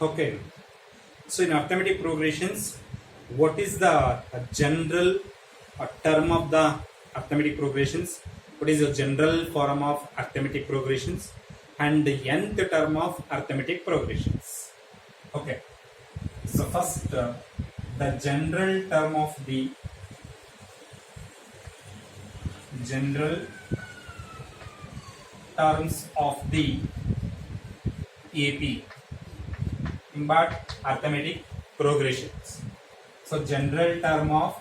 Okay. So in arithmetic progressions, what is the general term of the arithmetic progressions? What is the general form of arithmetic progressions and the nth term of arithmetic progressions? Okay. So first, the general term of the general terms of the AP but arithmetic progressions. So general term of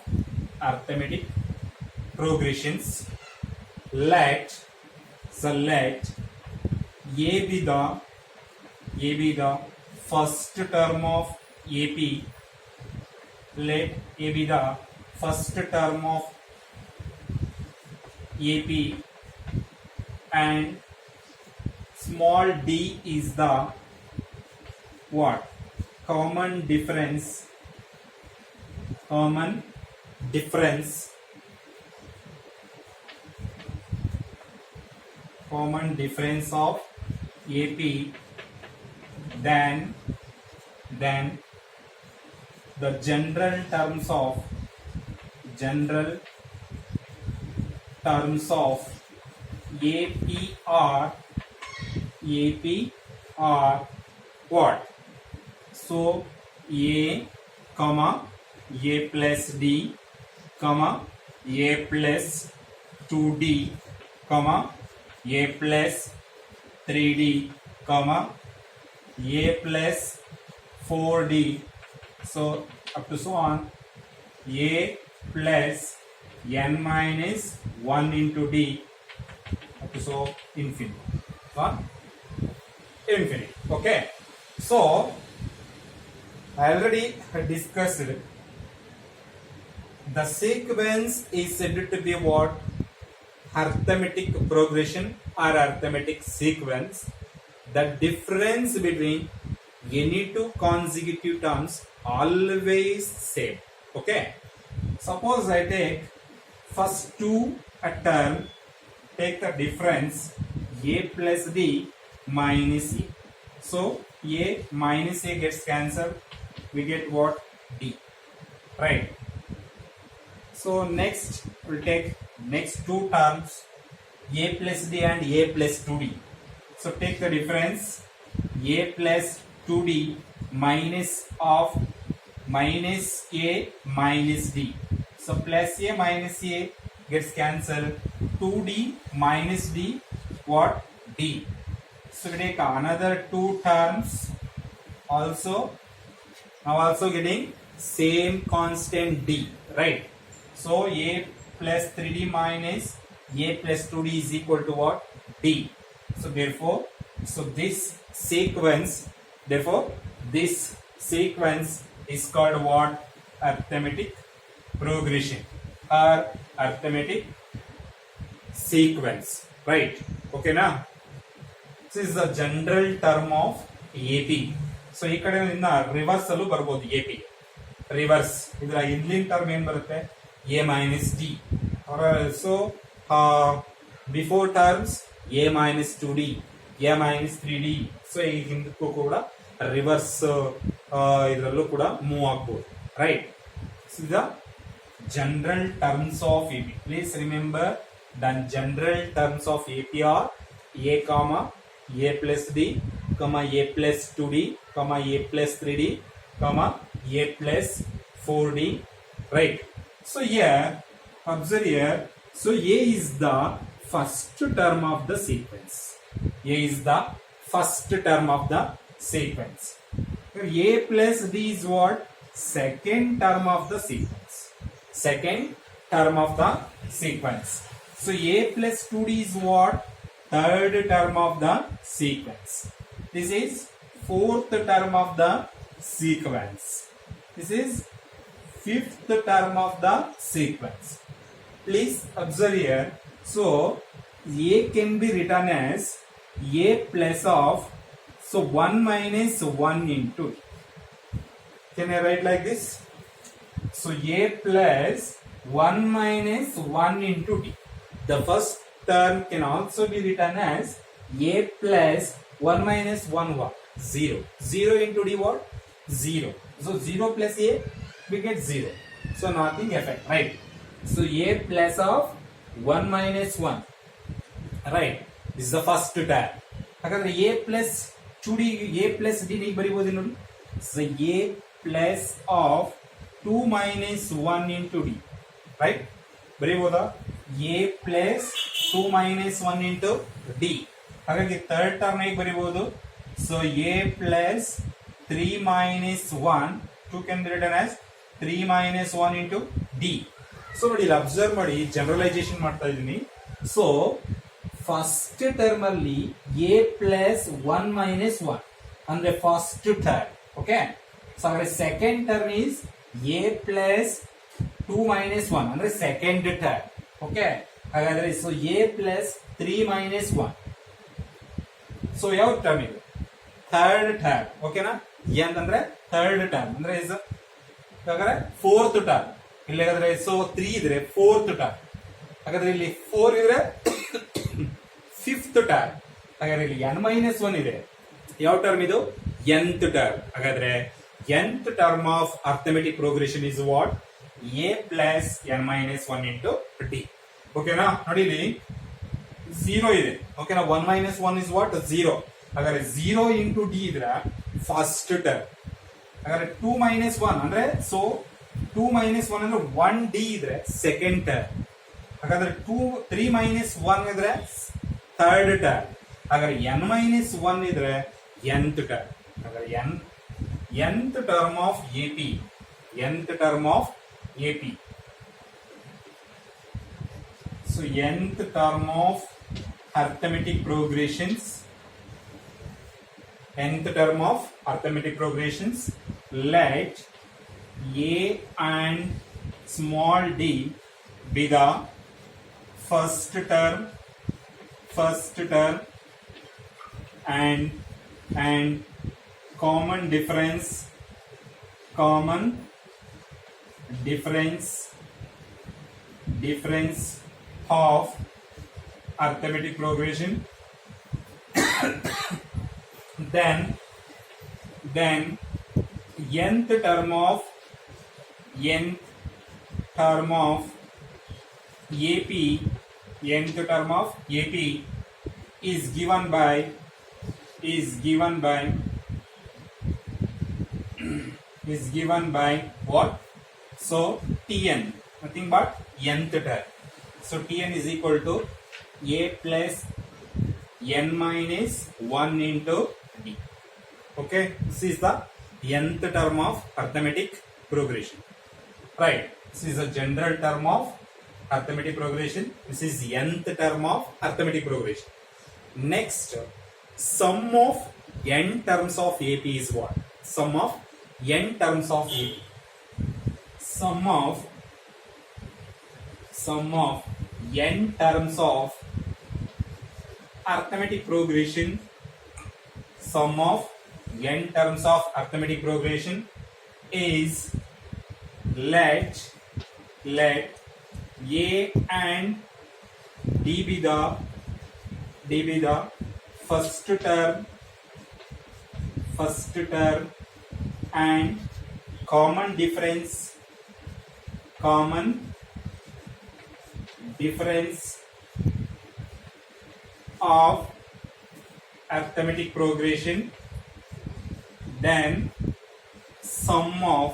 arithmetic progressions, let A be the first term of AP. Let A be the first term of AP and small d is the what? Common difference of AP, then the general terms of AP are what? So A plus D, A plus 2D, A plus 3D, A plus 4D, so up to so on, A plus n minus 1 into D, up to so infinity. Okay, so I already discussed the sequence is said to be what? Arithmetic progression or arithmetic sequence. The difference between any two consecutive terms always same. Okay, suppose I take first two a term, take the difference A plus D minus A. So A minus A gets cancelled, we get what? D, right? So next we'll take next two terms A plus D and A plus 2D. So take the difference A plus 2D minus of minus A minus D. So plus A minus A gets cancelled, 2D minus D, what? D. So we take another two terms also, now also getting same constant D, right? So A plus 3D minus A plus 2D is equal to what? D. So therefore, this sequence is called what? Arithmetic progression or arithmetic sequence, right? Okay na? This is the general term of AP. So ಈ ಕಡೆಯಿಂದ reverse ಅಲ್ಲೂ ಬರಬಹುದು AP. Reverse ಇದರ ಇಂದಿನ term ಏನು ಬರುತ್ತೆ? A minus D. So before terms A minus 2D, A minus 3D. So ಈ ಹಿಂದಕ್ಕೂ ಕೂಡ ರಿವರ್ಸ್ ಇದರಲ್ಲೂ ಕೂಡ ಮೂವ್ ಆಗಬಹುದು, right? So the general terms of AP. Please remember the general terms of AP are A plus D, A plus 2D, A plus 3D, A plus 4D, right? So here, observe here, so A is the first term of the sequence. A is the first term of the sequence. A plus D is what? Second term of the sequence. So A plus 2D is what? Third term of the sequence. This is fourth term of the sequence. This is fifth term of the sequence. Please observe here. So A can be written as A plus of 1 minus 1 into D. Can I write like this? So A plus 1 minus 1 into D. The first term can also be written as A plus 1 minus 1 what? 0. 0 into D what? 0. So 0 plus A, we get 0. So nothing effect, right? So A plus of 1 minus 1, right? This is the first term. ಹಾಗಾದ್ರೆ A plus 2D, A plus D ಗೆ ಬರಿಬಹುದು ನೋಡಿ. So A plus of 2 minus 1 into D, right? ಬರಿಬಹುದಾ? A plus 2 minus 1 into D. ಹಾಗಾಗಿ third term ಹೇಗೆ ಬರಿಬಹುದು? So A plus 3 minus 1, 2 can be written as 3 minus 1 into D. So ನೋಡಿ ಇಲ್ಲಿ observe ಮಾಡಿ, generalisation ಮಾಡ್ತಾ ಇದ್ದೀನಿ. So first term ಅಲ್ಲಿ A plus 1 minus 1 ಅಂದ್ರೆ first term. Okay, so ಹಾಗಾದ್ರೆ second term is A plus 2 minus 1 ಅಂದ್ರೆ ಸೆಕೆಂಡ್ ಟರ್ಮ್. ಓಕೆ, ಹಾಗಾದ್ರೆ so A plus 3 minus 1. So ಯಾವ ಟರ್ಮ್ ಇದು? Third term. ಓಕೆನಾ? ಎನ್ ಅಂದ್ರೆ ಥರ್ಡ್ ಟರ್ಮ್ ಅಂದ್ರೆ ಇಸ್ ಹಾಗಾದ್ರೆ ಫೋರ್ತ್ ಟರ್ಮ್. ಇಲ್ಲಿ ಹಾಗಾದ್ರೆ ಸೊ 3 ಇದ್ರೆ ಫೋರ್ತ್ ಟರ್ಮ್. ಹಾಗಾದ್ರೆ ಇಲ್ಲಿ 4 ಇದ್ರೆ ಫಿಫ್ತ್ ಟರ್ಮ್. ಹಾಗಾದ್ರೆ ಇಲ್ಲಿ n ಮೈನಸ್ 1 ಇದೆ. ಯಾವ ಟರ್ಮ್ ಇದು? nth term. ಹಾಗಾದ್ರೆ nth term of arithmetic progression is what? A plus n minus 1 into D. ಓಕೆನಾ? ನೋಡಿ ಇಲ್ಲಿ 0 ಇದೆ. ಓಕೆನಾ? 1 ಮೈನಸ್ 1 ಇಸ್ ವಾಟ್? 0. ಹಾಗಾದ್ರೆ 0 ಇಂಟು D ಇದ್ರೆ ಫಸ್ಟ್ ಟರ್ಮ್. ಹಾಗಾದ್ರೆ 2 ಮೈನಸ್ 1 ಅಂದ್ರೆ ಸೊ 2 ಮೈನಸ್ 1 ಅಂದ್ರೆ 1D ಇದ್ರೆ ಸೆಕೆಂಡ್ ಟರ್ಮ್. ಹಾಗಾದ್ರೆ 3 ಮೈನಸ್ 1 ಇದ್ರೆ ಥರ್ಡ್ ಟರ್ಮ್. ಹಾಗಾದ್ರೆ n ಮೈನಸ್ 1 ಇದ್ರೆ nth ಟರ್ಮ್. ಹಾಗಾದ್ರೆ nth term of AP, nth term of AP. So nth term of arithmetic progressions, nth term of arithmetic progressions, let A and small d be the first term and common difference of arithmetic progression. then nth term of AP, nth term of AP is given by what? So Tn, nothing but nth term. So Tn is equal to A plus n minus 1 into D. Okay, this is the nth term of arithmetic progression, right? This is a general term of arithmetic progression. This is nth term of arithmetic progression. Next, sum of n terms of AP is what? Sum of n terms of AP. Sum of n terms of arithmetic progression. Sum of n terms of arithmetic progression is let A and D be the first term and common difference of arithmetic progression. Then sum of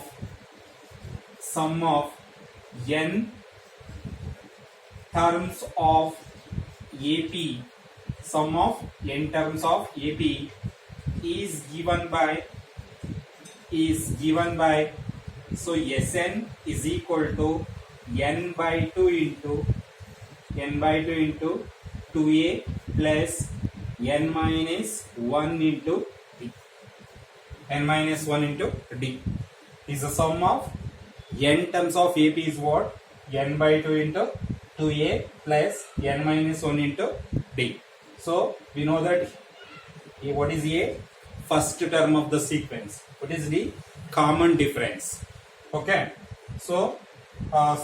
n terms of AP, sum of n terms of AP is given by so Sn is equal to n by 2 into 2A plus n minus 1 into D. N minus 1 into D is the sum of n terms of AP is what? N by 2 into 2A plus n minus 1 into D. So we know that what is A? First term of the sequence. What is D? Common difference. Okay. So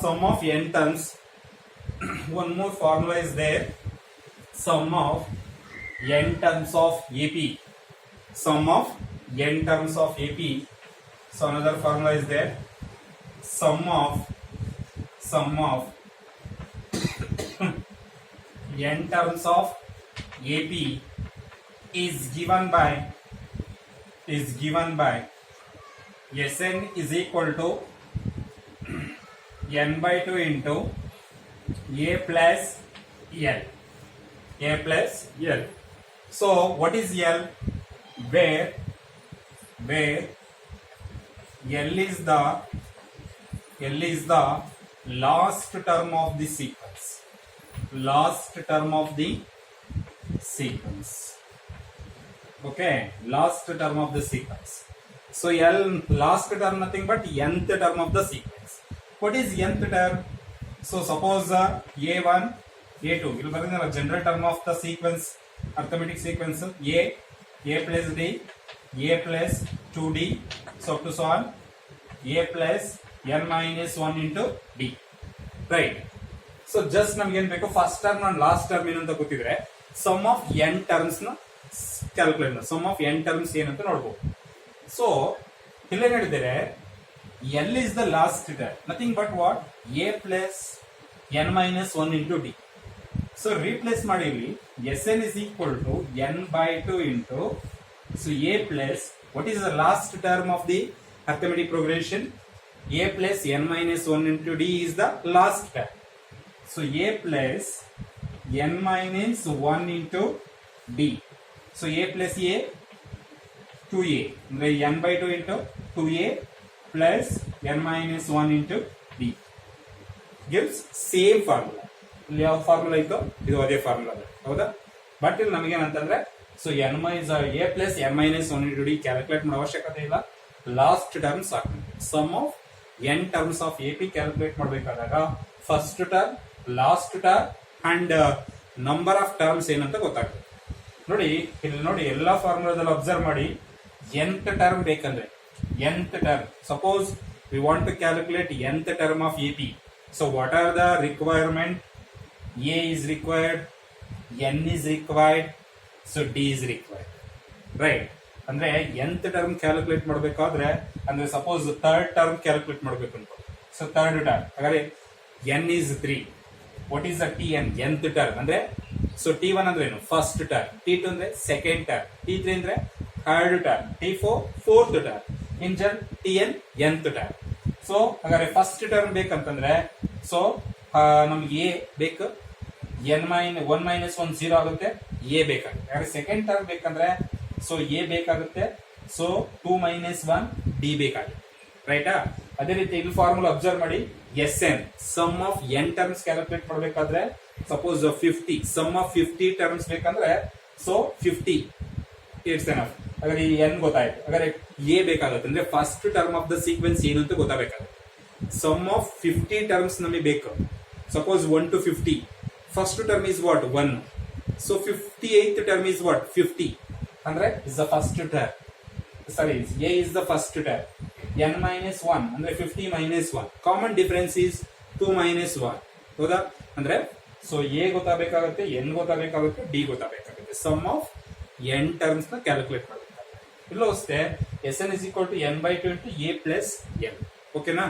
sum of n terms. One more formula is there. Sum of n terms of AP sum of n terms of AP. So another formula is there. Sum of n terms of AP is given by Sn is equal to n by 2 into A plus L. So what is L? Where L is the last term of the sequence. Okay, last term of the sequence. So L, last term nothing but nth term of the sequence. What is nth term? So suppose A1, A2 will be the general term of the sequence, arithmetic sequence. A plus D, A plus 2D, so up to so on, A plus n minus 1 into D. Right. So just ನಮಗೆ ಏನು ಬೇಕು, first term and last term ಏನು ಅಂತ ಗೊತ್ತಿದ್ರೆ some of n terms ನ calculate ಮಾಡಿ some of n terms ಏನಂತ ನೋಡಬಹುದು. ಸೊ ಇಲ್ಲಿ ಹೇಳಿದರೆ L is the last term, nothing but what? A plus n minus 1 into D. So replace ಮಾಡಿ ಇಲ್ಲಿ Sn is equal to n by 2 into, so A plus, what is the last term of the arithmetic progression? A plus n minus 1 into D is the last term. So A plus n minus 1 into D. So A plus A, 2A. n by 2 into 2A plus n minus 1 into D gives same formula. ಇಲ್ಲಿ ಯಾವ formula ಇತ್ತು, ಇದು ಅದೇ formula ಹೌದಾ. But ಇಲ್ಲಿ ನಮಗೇನಂತಂದ್ರೆ so N minus A plus N minus 1 into D calculate ಮಾಡೋ ಅವಶ್ಯಕತೆ ಇಲ್ಲ. ಲಾಸ್ಟ್ ಟರ್ಮ್ಸ್ ಹಾಕಬೇಕು. Sum of n terms of AP calculate ಮಾಡಬೇಕಾದಾಗ first term, last term and number of terms ಏನಂತ ಗೊತ್ತಾಗ್ತದೆ. ನೋಡಿ ಇಲ್ಲಿ ನೋಡಿ ಎಲ್ಲಾ ಫಾರ್ಮುಲಾದಲ್ಲಿ ಅಬ್ಸರ್ವ್ ಮಾಡಿ, nth ಟರ್ಮ್ ಬೇಕಂದ್ರೆ nth term. Suppose we want to calculate nth term of AP. So what are the requirement? A is required, n is required, so D is required. Right? ಅಂದ್ರೆ nth term ಕ್ಯಾಲ್ಕುಲೇಟ್ ಮಾಡಬೇಕಾದ್ರೆ ಅಂದ್ರೆ suppose third term calculate ಮಾಡಬೇಕು ಅಂತ. So third term ಹಾಗಾದ್ರೆ n is 3. What is the Tn? nth term ಅಂದ್ರೆ so T1 ಅಂದ್ರೆ ಏನು, first term, T2 ಅಂದ್ರೆ ಸೆಕೆಂಡ್ ಟರ್ಮ್, T3 ಅಂದ್ರೆ third term, T4 fourth term, in general Tn nth term. So ಹಾಗಾದ್ರೆ first term ಬೇಕಂತಂದ್ರೆ so ನಮ್ಗೆ A ಬೇಕು, n minus 1 minus 1 0 ಆಗುತ್ತೆ, ಎ ಬೇಕಾಗುತ್ತೆ. ಹಾಗಾದ್ರೆ ಸೆಕೆಂಡ್ ಟರ್ಮ್ ಬೇಕಂದ್ರೆ ಸೊ ಎ ಬೇಕಾಗುತ್ತೆ, ಸೊ 2 ಮೈನಸ್ 1 ಡಿ ಬೇಕಾಗುತ್ತೆ. ರೈಟಾ? ಅದೇ ರೀತಿ ಇಲ್ಲಿ ಫಾರ್ಮುಲಾ ಅಬ್ಸರ್ವ್ ಮಾಡಿ, Sn sum of n terms calculate ಮಾಡಬೇಕಾದ್ರೆ ಸಪೋಸ್ 50 ಸಮ್ ಆಫ್ 50 ಟರ್ಮ್ಸ್ ಬೇಕಂದ್ರೆ ಸೊ 50 ಇಟ್ಸ್ ಎನಫ್. ಹಾಗಾದ್ರೆ ಈ n ಗೊತ್ತಾಯ್ತು. ಹಾಗಾದ್ರೆ ಎ ಬೇಕಾಗುತ್ತೆ ಅಂದ್ರೆ first term of the sequence ಏನು ಅಂತ ಗೊತ್ತಾಗಬೇಕಾಗುತ್ತೆ. ಸಮ್ ಆಫ್ 50 ಟರ್ಮ್ಸ್ ನಮಗೆ ಬೇಕು. Suppose 1 to 50, first term is what 1, so 58th term is what 50 ಅಂದ್ರೆ is the first term. Sorry, A is the first term. n minus 1 ಅಂದ್ರೆ 50 minus 1, common difference is 2 minus 1. ಹೌದಾ? ಅಂದ್ರೆ so A ಗೊತ್ತಾಗಬೇಕಾಗುತ್ತೆ, n ಗೊತ್ತಾಗಬೇಕಾಗುತ್ತೆ, D ಗೊತ್ತಾಗಬೇಕಾಗುತ್ತೆ. Some of n terms ನ calculate ಮಾಡಬೇಕಾಗುತ್ತೆ. ಇಲ್ಲೂ ಅಷ್ಟೇ Sn is equal to n by 2 into A plus n. ಓಕೆನಾ?